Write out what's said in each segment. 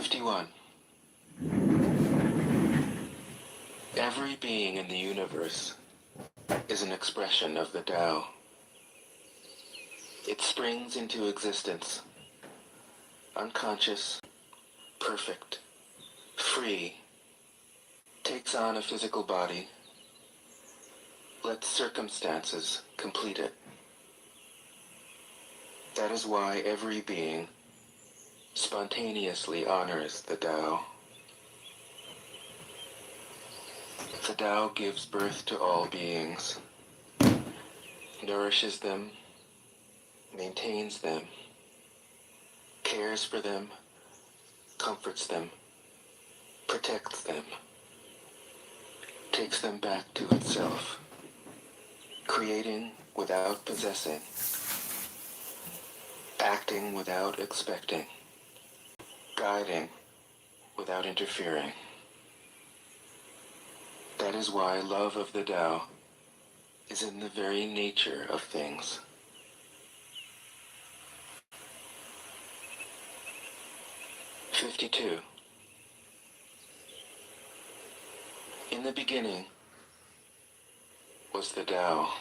51. Every being in the universe is an expression of the Tao. It springs into existence, unconscious, perfect, free, takes on a physical body, lets circumstances complete it. That is why every being spontaneously honors the Tao. The Tao gives birth to all beings, nourishes them, maintains them, cares for them, comforts them, protects them, takes them back to itself, creating without possessing, acting without expecting, guiding without interfering. That is why love of the Tao is in the very nature of things. "52. In the beginning was the Tao.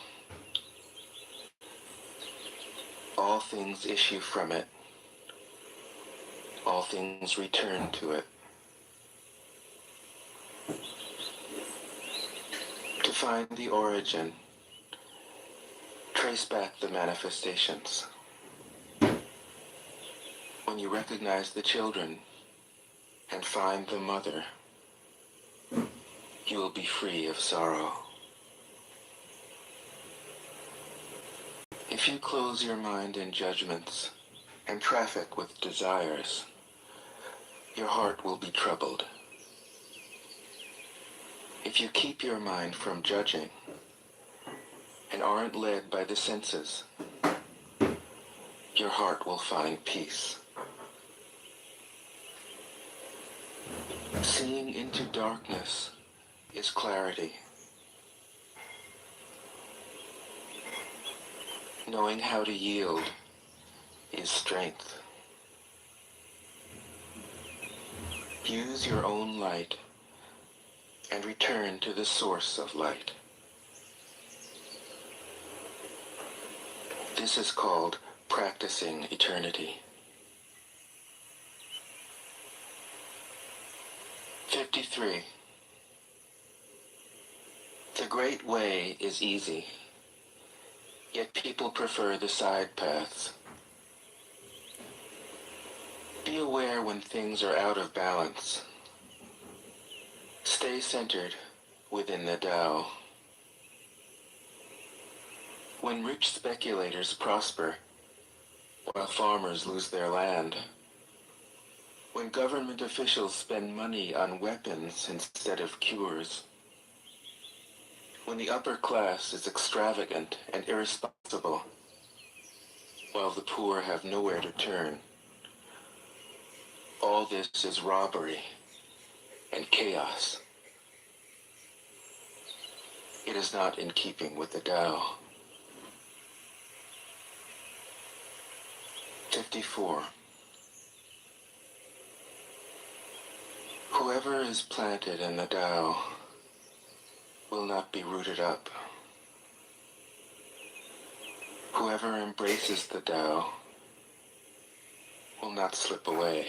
All things issue from it. All things return to it. To find the origin, trace back the manifestations. When you recognize the children and find the mother, you will be free of sorrow. If you close your mind in judgments and traffic with desires, your heart will be troubled. If you keep your mind from judging and aren't led by the senses, your heart will find peace. Seeing into darkness is clarity. Knowing how to yield is strength. Use your own light and return to the source of light. This is called practicing eternity. 53. The great way is easy, yet people prefer the side paths. Be aware when things are out of balance. Stay centered within the Tao. When rich speculators prosper, while farmers lose their land, when government officials spend money on weapons instead of cures, when the upper class is extravagant and irresponsible, while the poor have nowhere to turn, all this is robbery and chaos. It is not in keeping with the Tao. 54. Whoever is planted in the Tao will not be rooted up. Whoever embraces the Tao will not slip away.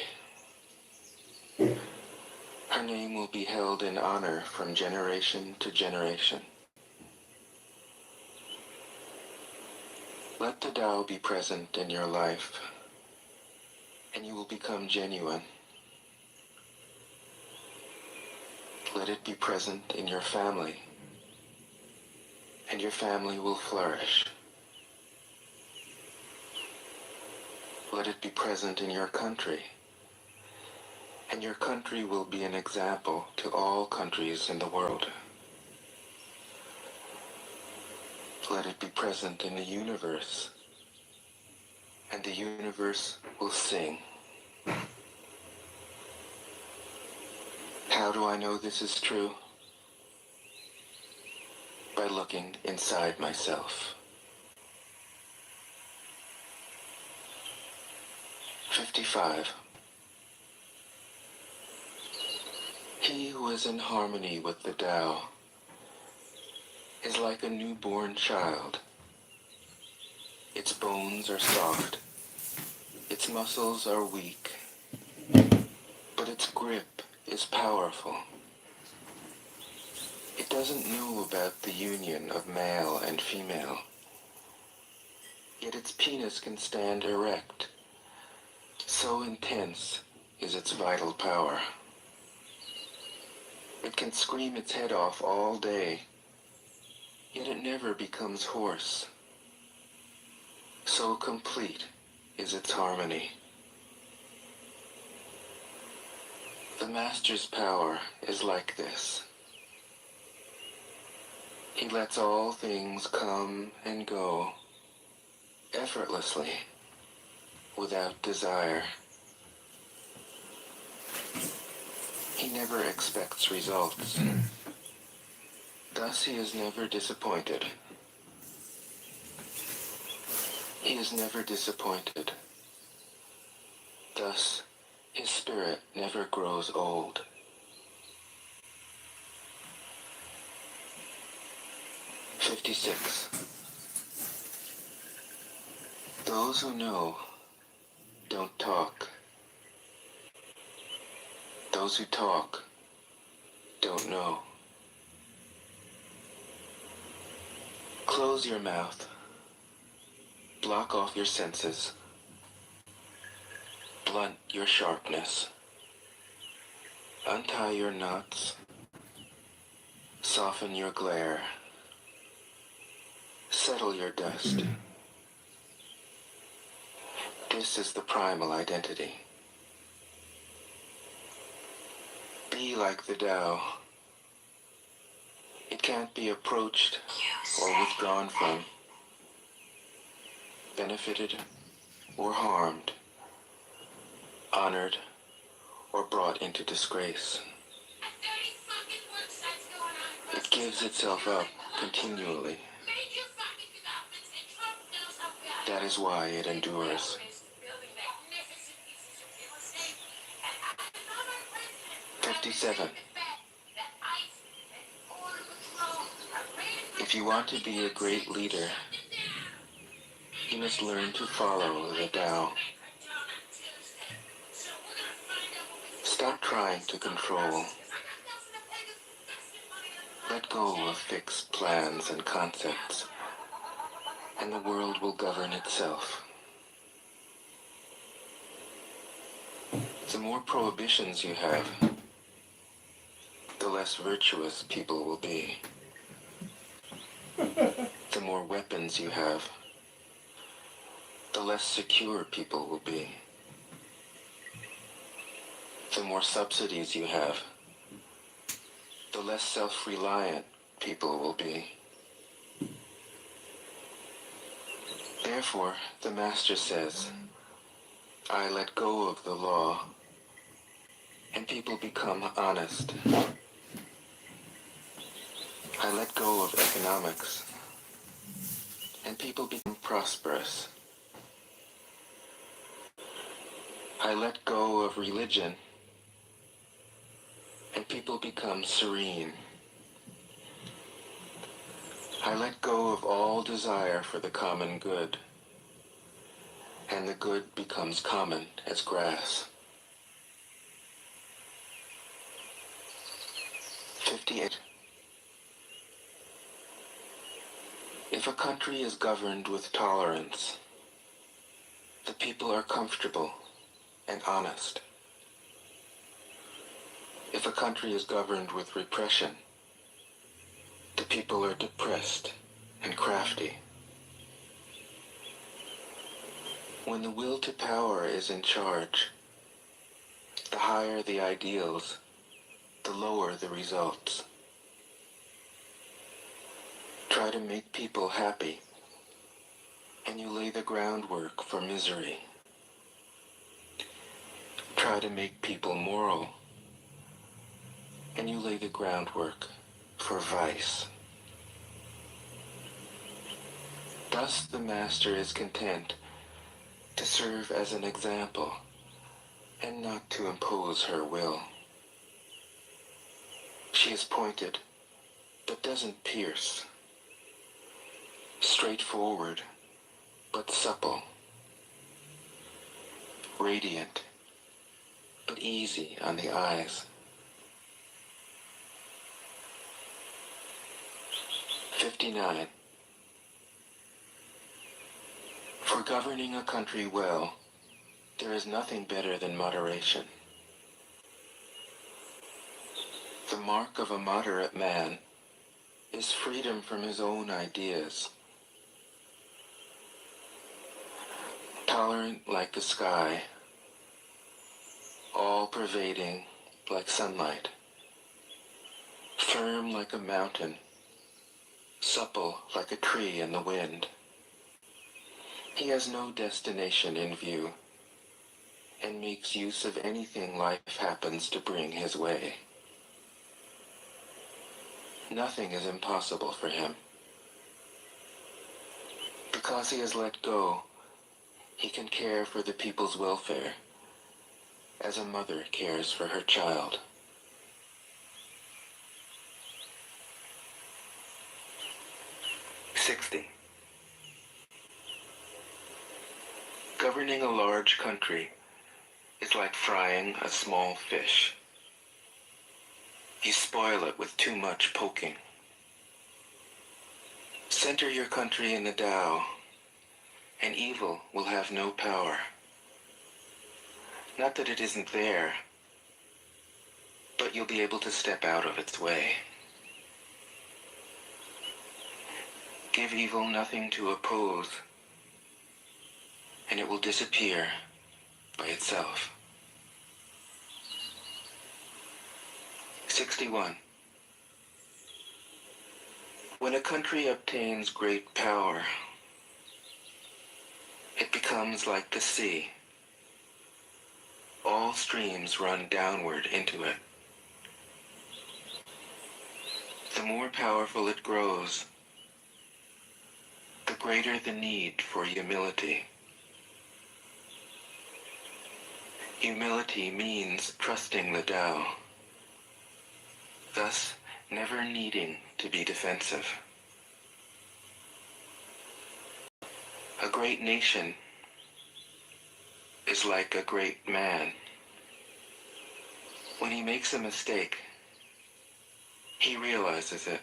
Her name will be held in honor from generation to generation. Let the Tao be present in your life, and you will become genuine. Let it be present in your family, and your family will flourish. Let it be present in your country, and your country will be an example to all countries in the world. Let it be present in the universe, and the universe will sing. How do I know this is true? By looking inside myself. 55. He who is in harmony with the Tao is like a newborn child. Its bones are soft, its muscles are weak, but its grip is powerful. It doesn't know about the union of male and female, yet its penis can stand erect. So intense is its vital power. It can scream its head off all day, yet it never becomes hoarse. So complete is its harmony. The Master's power is like this. He lets all things come and go effortlessly, without desire. He never expects results. Thus he is never disappointed. He is never disappointed. Thus his spirit never grows old. '56. Those who know don't talk. Those who talk don't know. Close your mouth. Block off your senses. Blunt your sharpness. Untie your knots. Soften your glare. Settle your dust. This is the primal identity. Be like the Tao. It can't be approached or withdrawn from, benefited or harmed, honored or brought into disgrace. It gives itself up continually. That is why it endures. '57. If you want to be a great leader, you must learn to follow the Tao. Stop trying to control. Let go of fixed plans and concepts, and the world will govern itself. The more prohibitions you have, the less virtuous people will be. The more weapons you have, the less secure people will be. The more subsidies you have, the less self-reliant people will be. Therefore, the Master says, I let go of the law, and people become honest. I let go of economics, and people become prosperous. I let go of religion, and people become serene. I let go of all desire for the common good, and the good becomes common as grass. '58. If a country is governed with tolerance, the people are comfortable and honest. If a country is governed with repression, the people are depressed and crafty. When the will to power is in charge, the higher the ideals, the lower the results. Try to make people happy, and you lay the groundwork for misery. Try to make people moral, and you lay the groundwork for vice. Thus the Master is content to serve as an example and not to impose her will. She is pointed, but doesn't pierce. Straightforward, but supple. Radiant, but easy on the eyes. 59. For governing a country well, there is nothing better than moderation. The mark of a moderate man is freedom from his own ideas. Tolerant like the sky, all-pervading like sunlight, firm like a mountain, supple like a tree in the wind. He has no destination in view, and makes use of anything life happens to bring his way. Nothing is impossible for him. Because he has let go, he can care for the people's welfare, as a mother cares for her child. '60. Governing a large country is like frying a small fish. You spoil it with too much poking. Center your country in the Tao, and evil will have no power. Not that it isn't there, but you'll be able to step out of its way. Give evil nothing to oppose, and it will disappear by itself. 61. When a country obtains great power, it becomes like the sea. All streams run downward into it. The more powerful it grows, the greater the need for humility. Humility means trusting the Tao, thus never needing to be defensive. A great nation is like a great man. When he makes a mistake, he realizes it.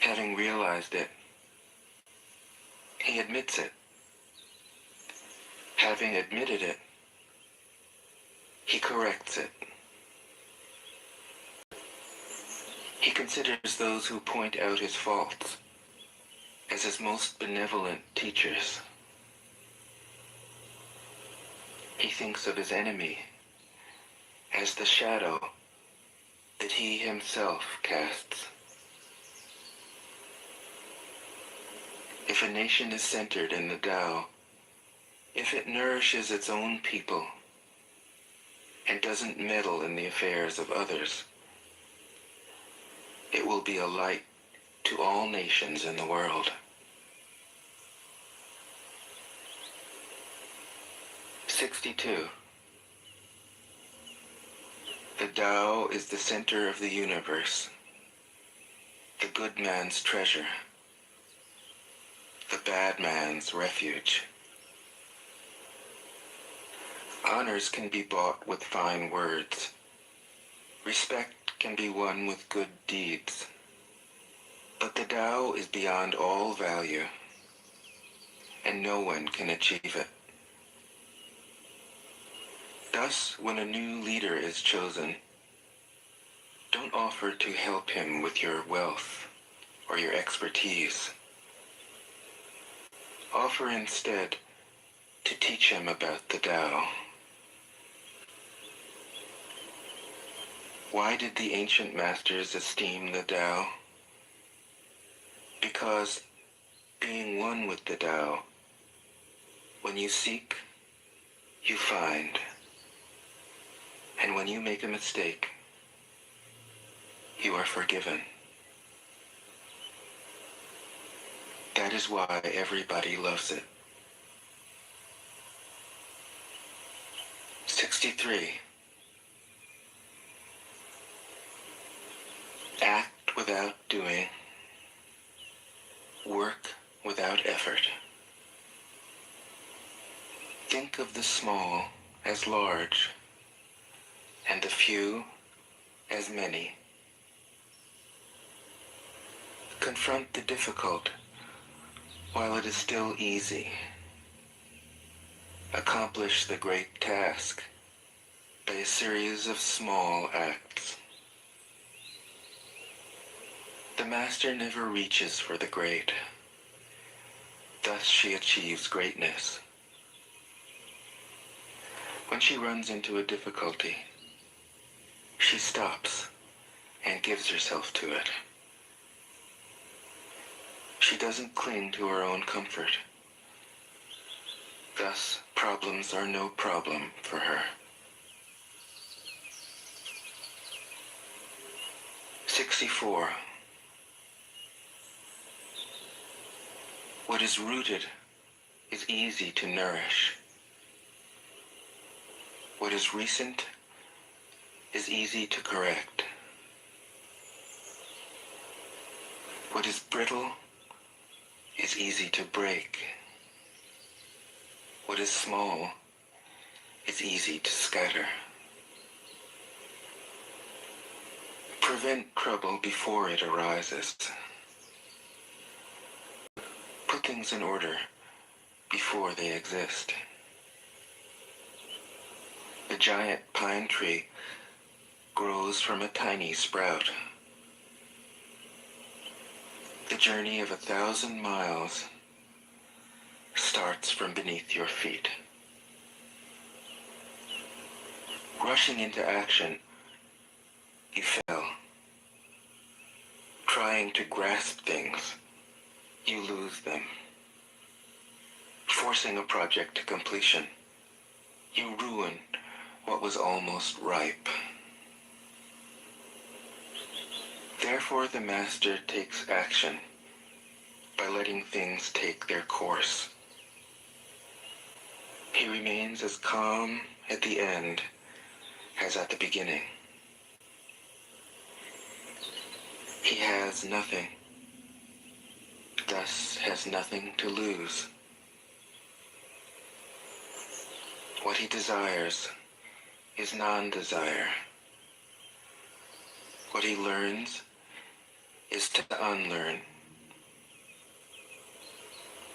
Having realized it, he admits it. Having admitted it, he corrects it. He considers those who point out his faults as his most benevolent teachers. He thinks of his enemy as the shadow that he himself casts. If a nation is centered in the Tao, if it nourishes its own people and doesn't meddle in the affairs of others, it will be a light to all nations in the world. 62. The Tao is the center of the universe, the good man's treasure, the bad man's refuge. Honors can be bought with fine words. Respect can be won with good deeds. But the Tao is beyond all value, and no one can achieve it. Thus, when a new leader is chosen, don't offer to help him with your wealth or your expertise. Offer instead to teach him about the Tao. Why did the ancient masters esteem the Tao? Because, being one with the Tao, when you seek, you find. And when you make a mistake, you are forgiven. That is why everybody loves it. 63. without doing, work without effort. Think of the small as large, and the few as many. Confront the difficult while it is still easy. Accomplish the great task by a series of small acts. The master never reaches for the great. Thus she achieves greatness. When she runs into a difficulty, she stops and gives herself to it. She doesn't cling to her own comfort. Thus, problems are no problem for her. 64. What is rooted is easy to nourish. What is recent is easy to correct. What is brittle is easy to break. What is small is easy to scatter. Prevent trouble before it arises. Put things in order before they exist. The giant pine tree grows from a tiny sprout. The journey of 1,000 miles starts from beneath your feet. Rushing into action, you fail. Trying to grasp things, you lose them. Forcing a project to completion, you ruin what was almost ripe. Therefore, the master takes action by letting things take their course. He remains as calm at the end as at the beginning. He has nothing, thus has nothing to lose. What he desires is non-desire. What he learns is to unlearn.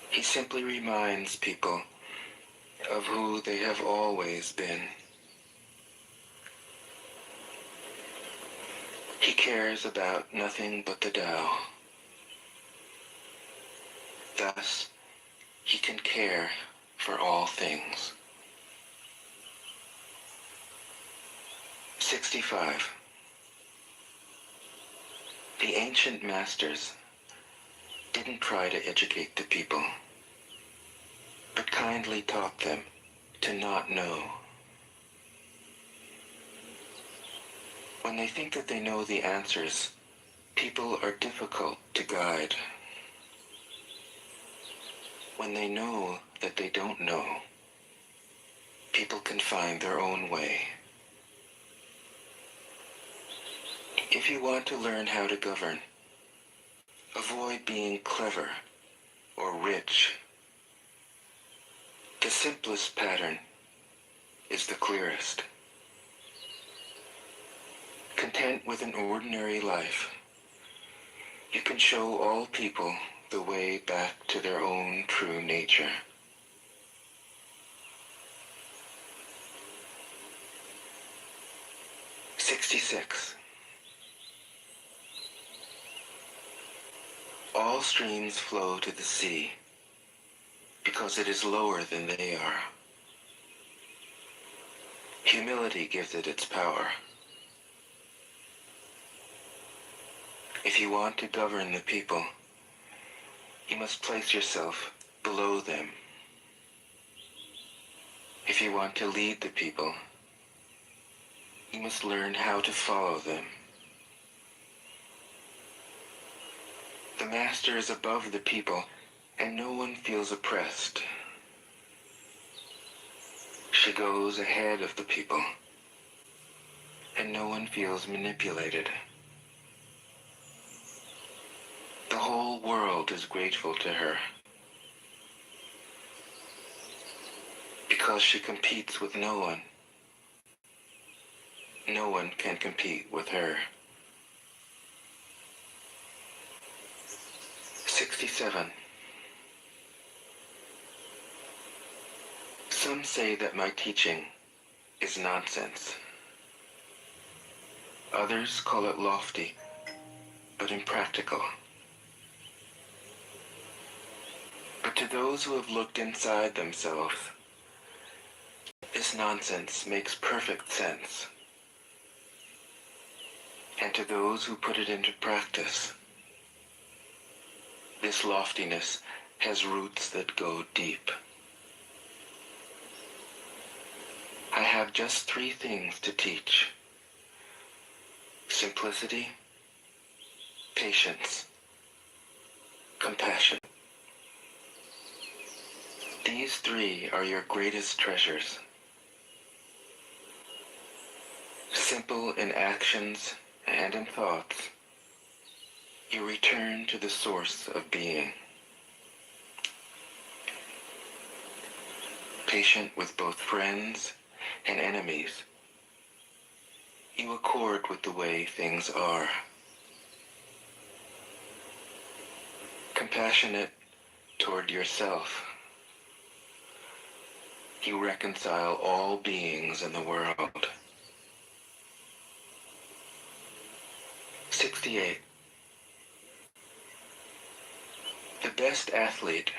He simply reminds people of who they have always been. He cares about nothing but the Tao. Thus, he can care for all things. 65. The ancient masters didn't try to educate the people, but kindly taught them to not know. When they think that they know the answers, people are difficult to guide. When they know that they don't know, people can find their own way. If you want to learn how to govern, avoid being clever or rich. The simplest pattern is the clearest. Content with an ordinary life, you can show all people the way back to their own true nature. '66. All streams flow to the sea because it is lower than they are. Humility gives it its power. If you want to govern the people, you must place yourself below them. If you want to lead the people, you must learn how to follow them. The master is above the people, and no one feels oppressed. She goes ahead of the people, and no one feels manipulated. whole world is grateful to her because she competes with no one. No one can compete with her. 67. Some say that my teaching is nonsense. Others call it lofty, but impractical. But to those who have looked inside themselves, this nonsense makes perfect sense. And to those who put it into practice, this loftiness has roots that go deep. I have just 3 things to teach: simplicity, patience, compassion. These 3 are your greatest treasures. Simple in actions and in thoughts, you return to the source of being. Patient with both friends and enemies, you accord with the way things are. Compassionate toward yourself, you reconcile all beings in the world. 68. The best athlete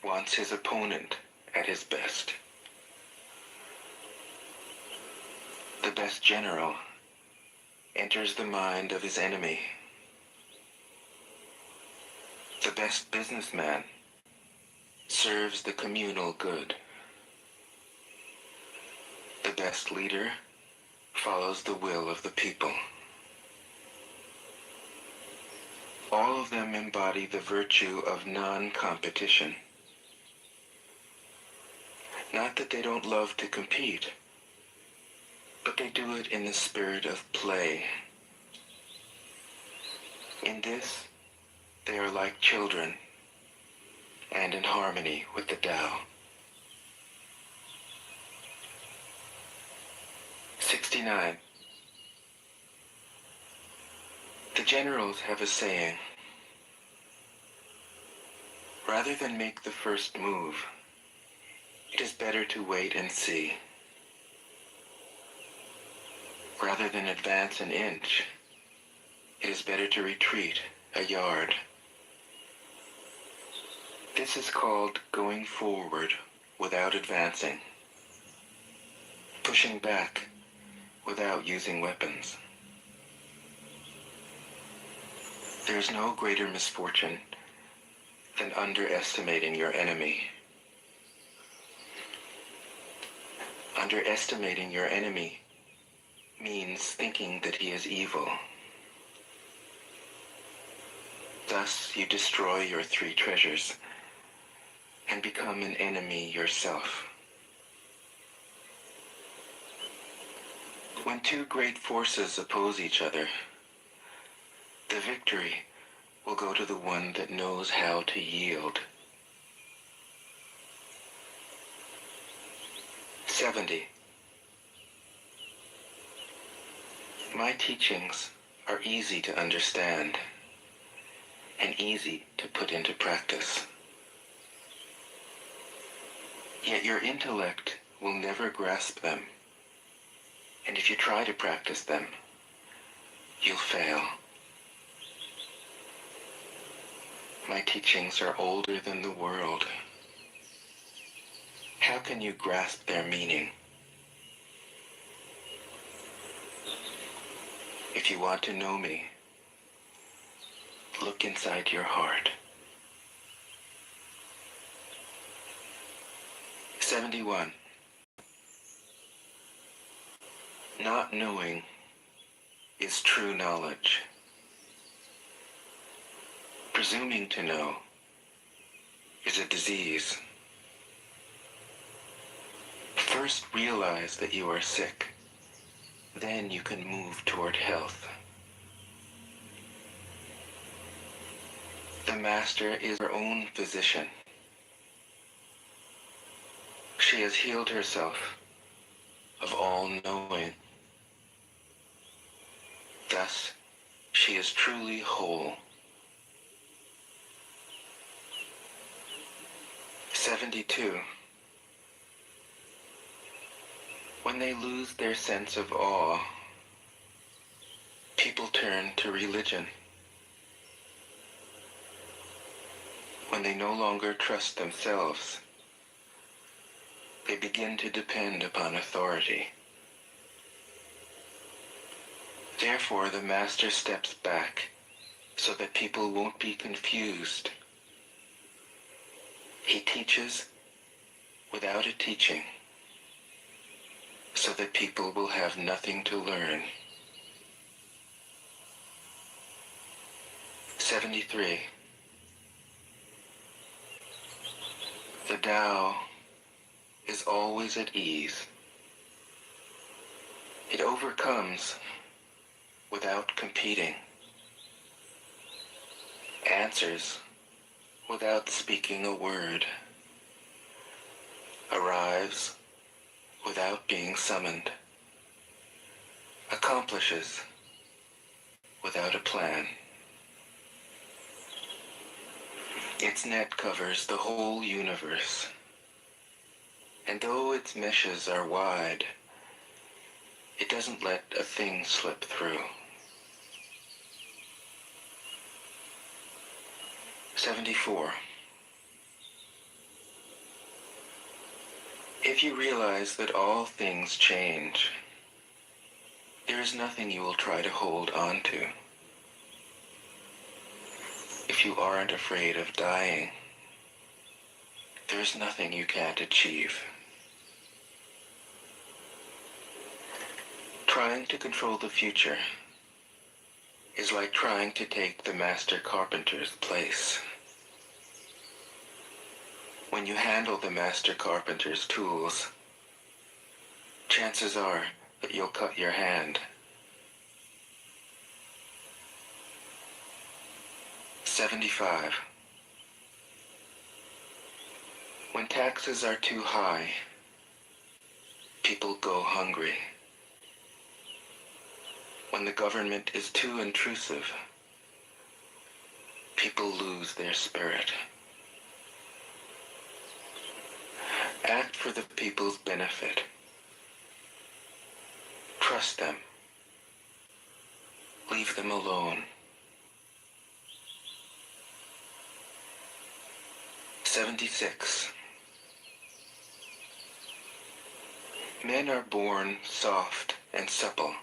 wants his opponent at his best. The best general enters the mind of his enemy. The best businessman serves the communal good. The best leader follows the will of the people. All of them embody the virtue of non-competition. Not that they don't love to compete, but they do it in the spirit of play. In this, they are like children, and in harmony with the Tao. 69. The generals have a saying: rather than make the first move, it is better to wait and see. Rather than advance an inch, it is better to retreat a yard. This is called going forward without advancing, pushing back without using weapons. There is no greater misfortune than underestimating your enemy. Underestimating your enemy means thinking that he is evil. Thus you destroy your 3 treasures and become an enemy yourself. When 2 great forces oppose each other, the victory will go to the one that knows how to yield. 70. My teachings are easy to understand and easy to put into practice. Yet your intellect will never grasp them, and if you try to practice them, you'll fail. My teachings are older than the world. How can you grasp their meaning? If you want to know me, look inside your heart. 71. Not knowing is true knowledge. Presuming to know is a disease. First realize that you are sick. Then you can move toward health. The Master is her own physician. She has healed herself of all knowing. Thus, she is truly whole. 72. When they lose their sense of awe, people turn to religion. When they no longer trust themselves, they begin to depend upon authority. Therefore, the Master steps back so that people won't be confused. He teaches without a teaching, so that people will have nothing to learn. 73. The Tao is always at ease. It overcomes without competing, answers without speaking a word, arrives without being summoned, accomplishes without a plan. Its net covers the whole universe, and though its meshes are wide, it doesn't let a thing slip through. 74. If you realize that all things change, there is nothing you will try to hold on to. If you aren't afraid of dying, there is nothing you can't achieve. Trying to control the future is like trying to take the master carpenter's place. When you handle the master carpenter's tools, chances are that you'll cut your hand. 75. When taxes are too high, people go hungry. When the government is too intrusive, people lose their spirit. Act for the people's benefit. Trust them. Leave them alone. 76. Men are born soft and supple.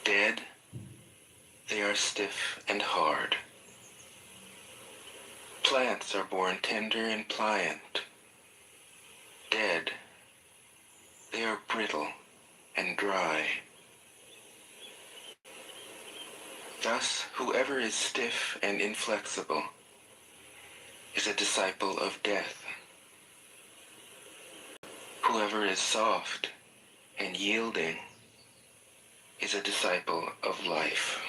Dead, they are stiff and hard. Plants are born tender and pliant. Dead, they are brittle and dry. Thus, whoever is stiff and inflexible is a disciple of death. Whoever is soft and yielding is a disciple of life.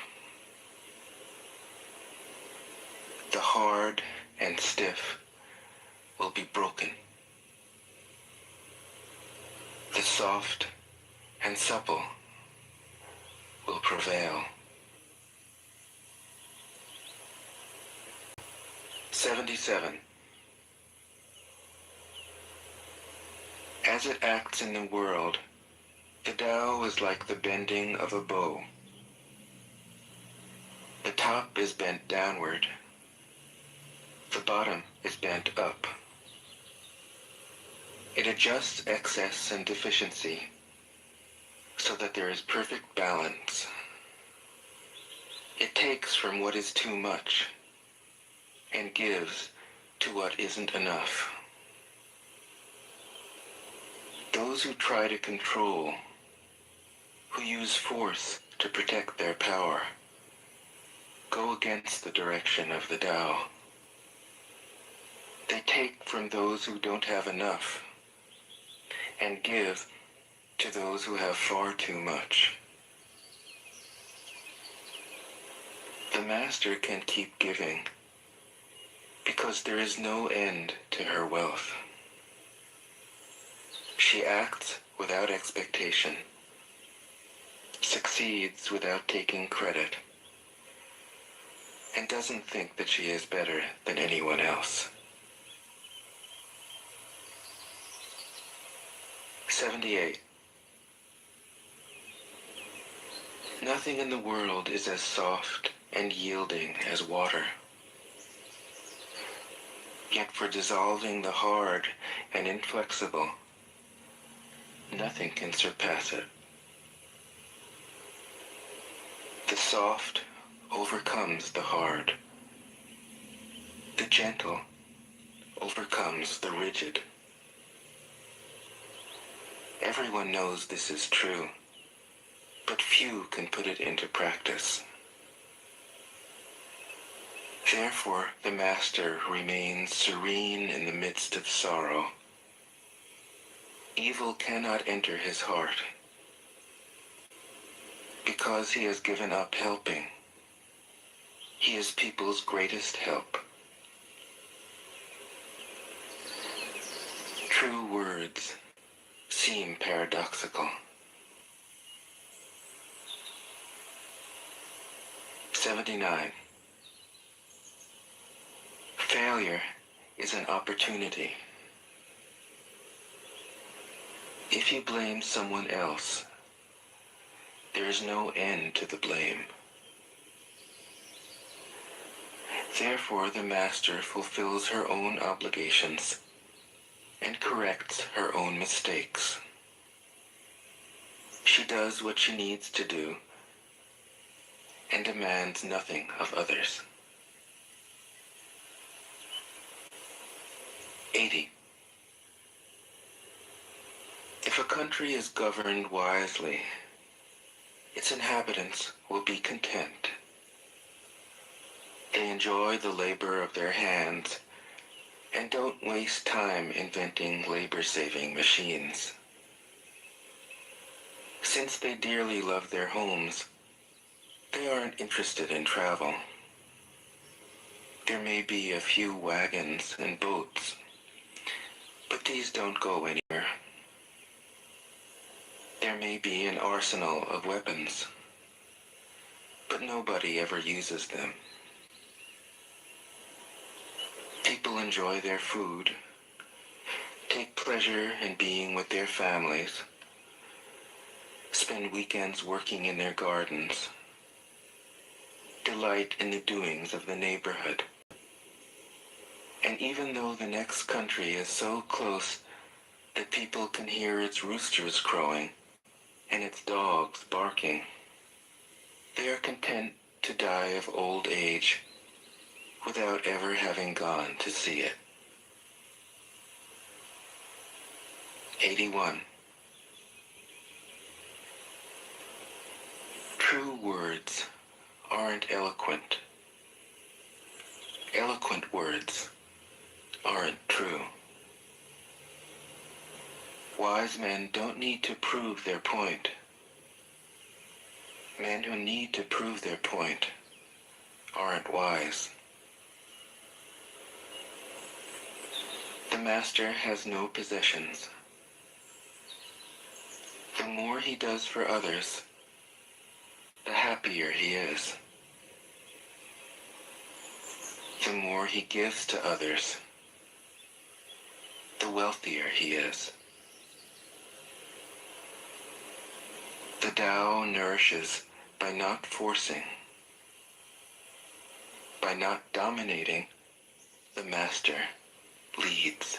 The hard and stiff will be broken. The soft and supple will prevail. 77. As it acts in the world, the Tao is like the bending of a bow. The top is bent downward. The bottom is bent up. It adjusts excess and deficiency so that there is perfect balance. It takes from what is too much and gives to what isn't enough. Those who try to control, who use force to protect their power, go against the direction of the Tao. They take from those who don't have enough and give to those who have far too much. The master can keep giving because there is no end to her wealth. She acts without expectation, succeeds without taking credit, and doesn't think that she is better than anyone else. 78. Nothing in the world is as soft and yielding as water. Yet for dissolving the hard and inflexible, nothing can surpass it. The soft overcomes the hard. The gentle overcomes the rigid. Everyone knows this is true, but few can put it into practice. Therefore, the master remains serene in the midst of sorrow. Evil cannot enter his heart, because he has given up helping. He is people's greatest help. True words seem paradoxical. 79. Failure is an opportunity. If you blame someone else, there is no end to the blame. Therefore, the master fulfills her own obligations and corrects her own mistakes. She does what she needs to do and demands nothing of others. 80. If a country is governed wisely, its inhabitants will be content. They enjoy the labor of their hands and don't waste time inventing labor-saving machines. Since they dearly love their homes, they aren't interested in travel. There may be a few wagons and boats, but these don't go anywhere. There may be an arsenal of weapons, but nobody ever uses them. People enjoy their food, take pleasure in being with their families, spend weekends working in their gardens, delight in the doings of the neighborhood. And even though the next country is so close that people can hear its roosters crowing and its dogs barking, they are content to die of old age without ever having gone to see it. 81. True words aren't eloquent. Eloquent words aren't true. Wise men don't need to prove their point. Men who need to prove their point aren't wise. The master has no possessions. The more he does for others, the happier he is. The more he gives to others, the wealthier he is. The Tao nourishes by not forcing, by not dominating. The master leads.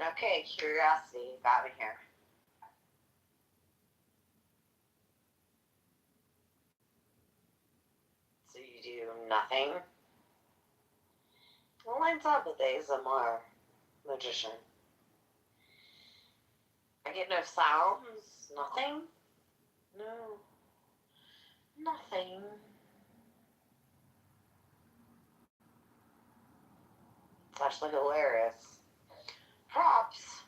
Okay, curiosity got me here. So you do nothing? What lines up with ASMR magician? I get no sounds? Nothing? No. Nothing. It's actually hilarious. Props.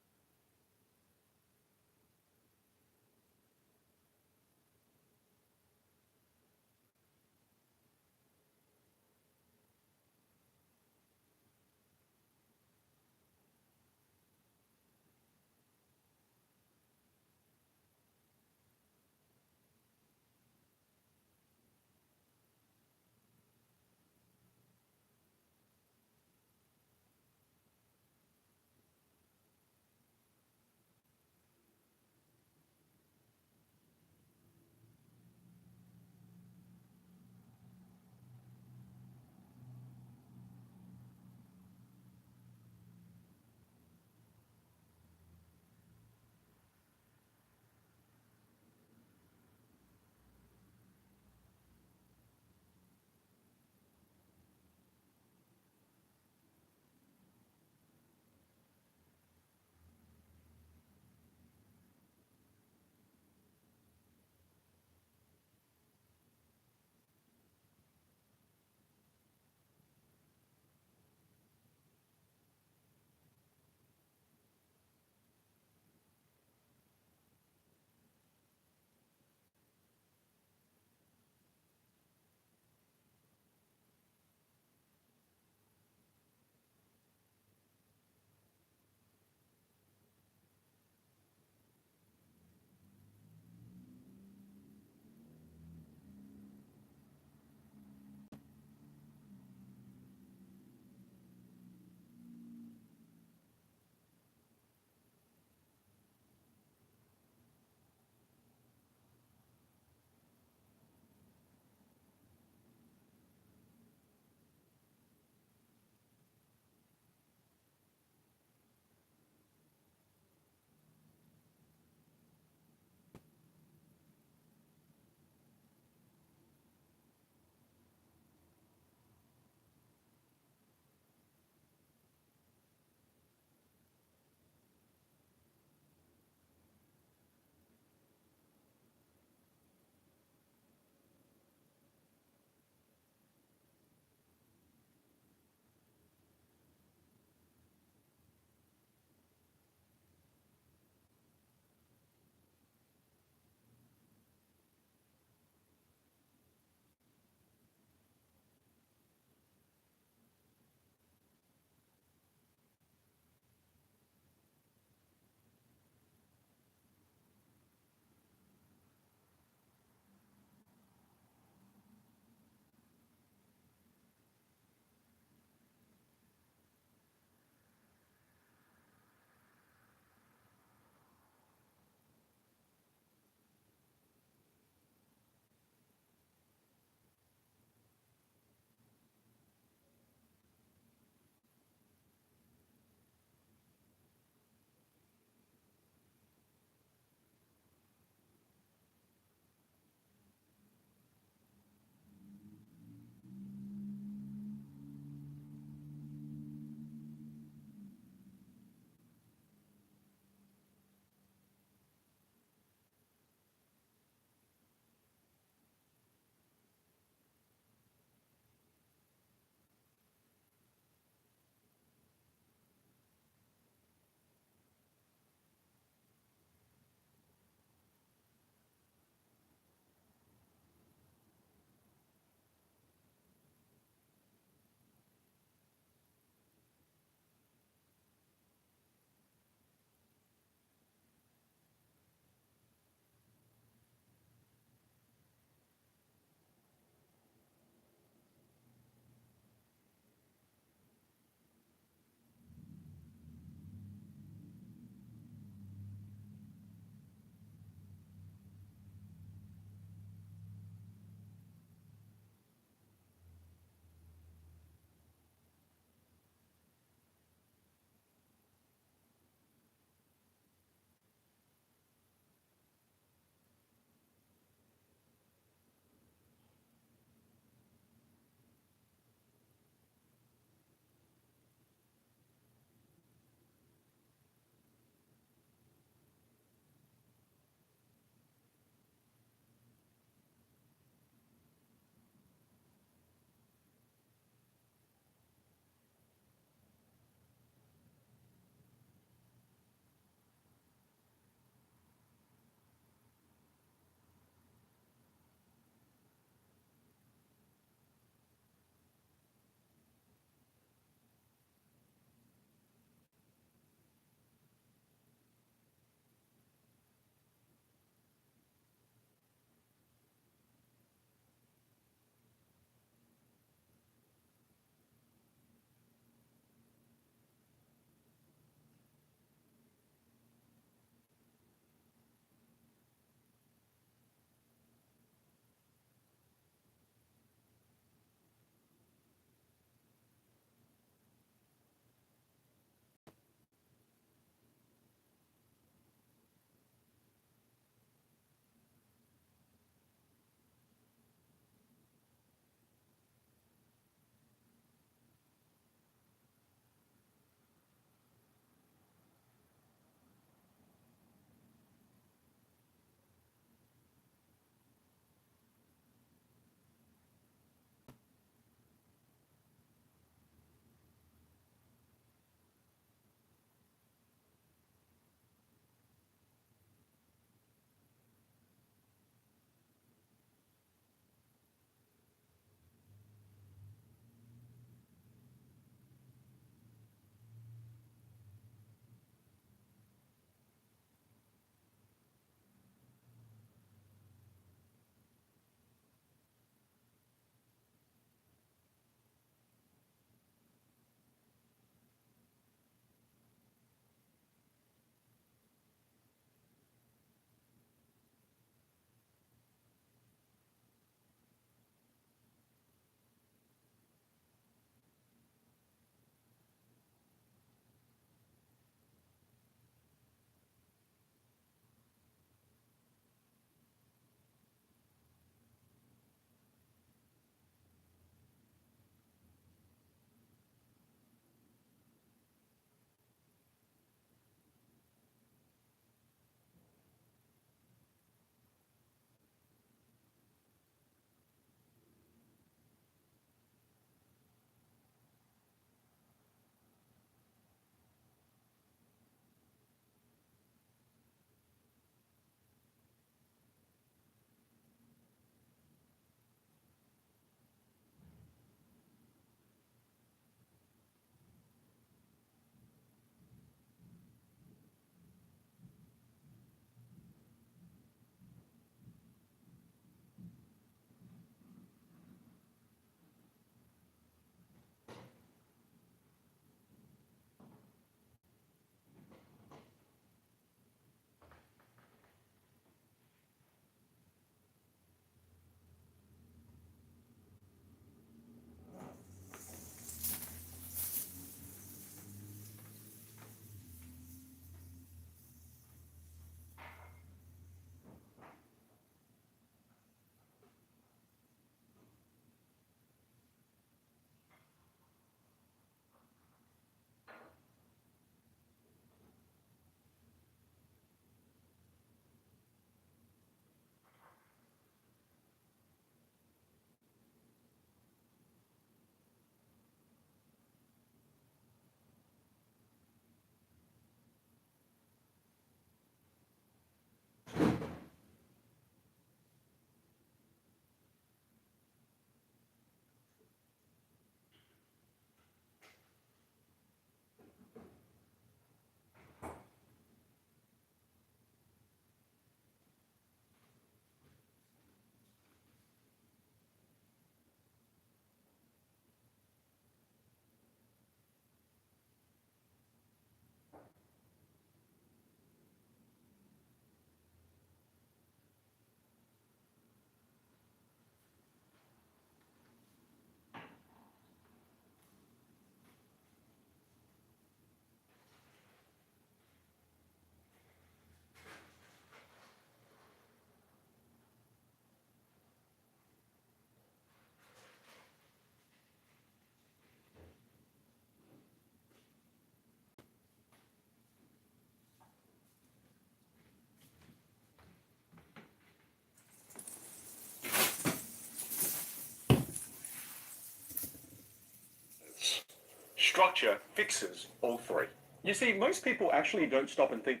structure fixes all three. You see, most people actually don't stop and think.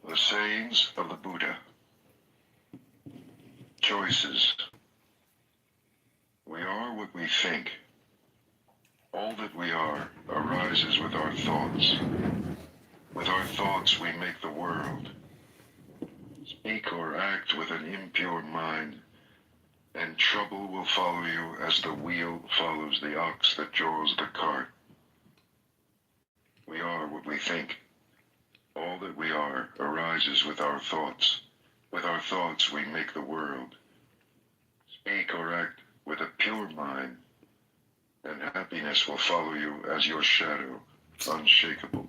The sayings of the Buddha. Choices. We are what we think. All that we are arises with our thoughts. With our thoughts we make the world. Speak or act with an impure mind, and trouble will follow you as the wheel follows the ox that draws the cart. We are what we think. All that we are arises with our thoughts. With our thoughts we make the world. Speak or act with a pure mind, and happiness will follow you as your shadow, unshakable.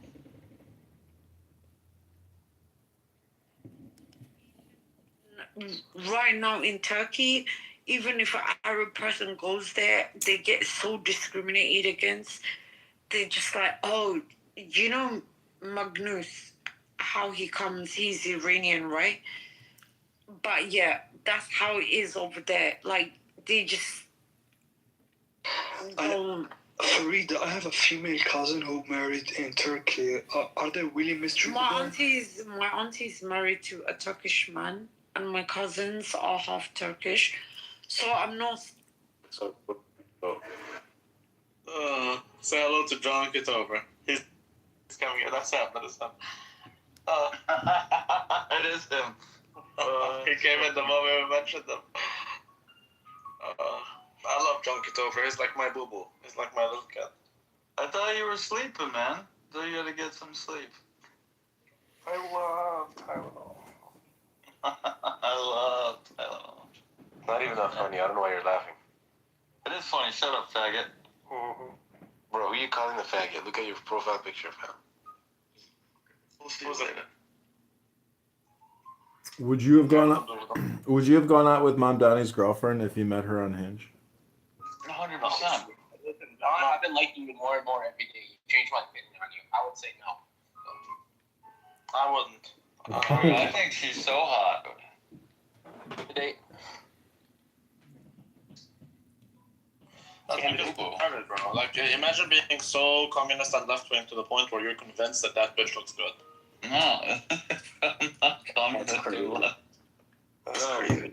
Right now in Turkey, even if an Arab person goes there, they get so discriminated against. They're just like, oh, you know, Magnus, how he comes, he's Iranian, right? But yeah, that's how it is over there. Like, they just don't. Farid, I have a female cousin who married in Turkey. Are they really mistreated? My auntie's married to a Turkish man, and my cousins are half Turkish. So I'm not. So, say hello to John Kitover. He's coming here. That's him. That is him. It is him. He came in the moment we mentioned him. I love John Kitover. He's like my boo-boo. He's like my little cat. I thought you were sleeping, man. So you gotta get some sleep. I love Tylenol. I love Tylenol. Not even that funny. I don't know why you're laughing. It is funny. Shut up, faggot. Mm-hmm. Bro, who are you calling the faggot? Look at your profile picture of him. We'll see you later. Would you have gone out with Mom Donnie's girlfriend if you met her on Hinge? 100%. I've been liking you more and more every day. You changed my opinion on you. I would say no. I wouldn't. I think she's so hot. Good date. That's retarded, bro. Like, imagine being so communist and left-wing to the point where you're convinced that that bitch looks good. No. I'm not coming to do that. That's crazy.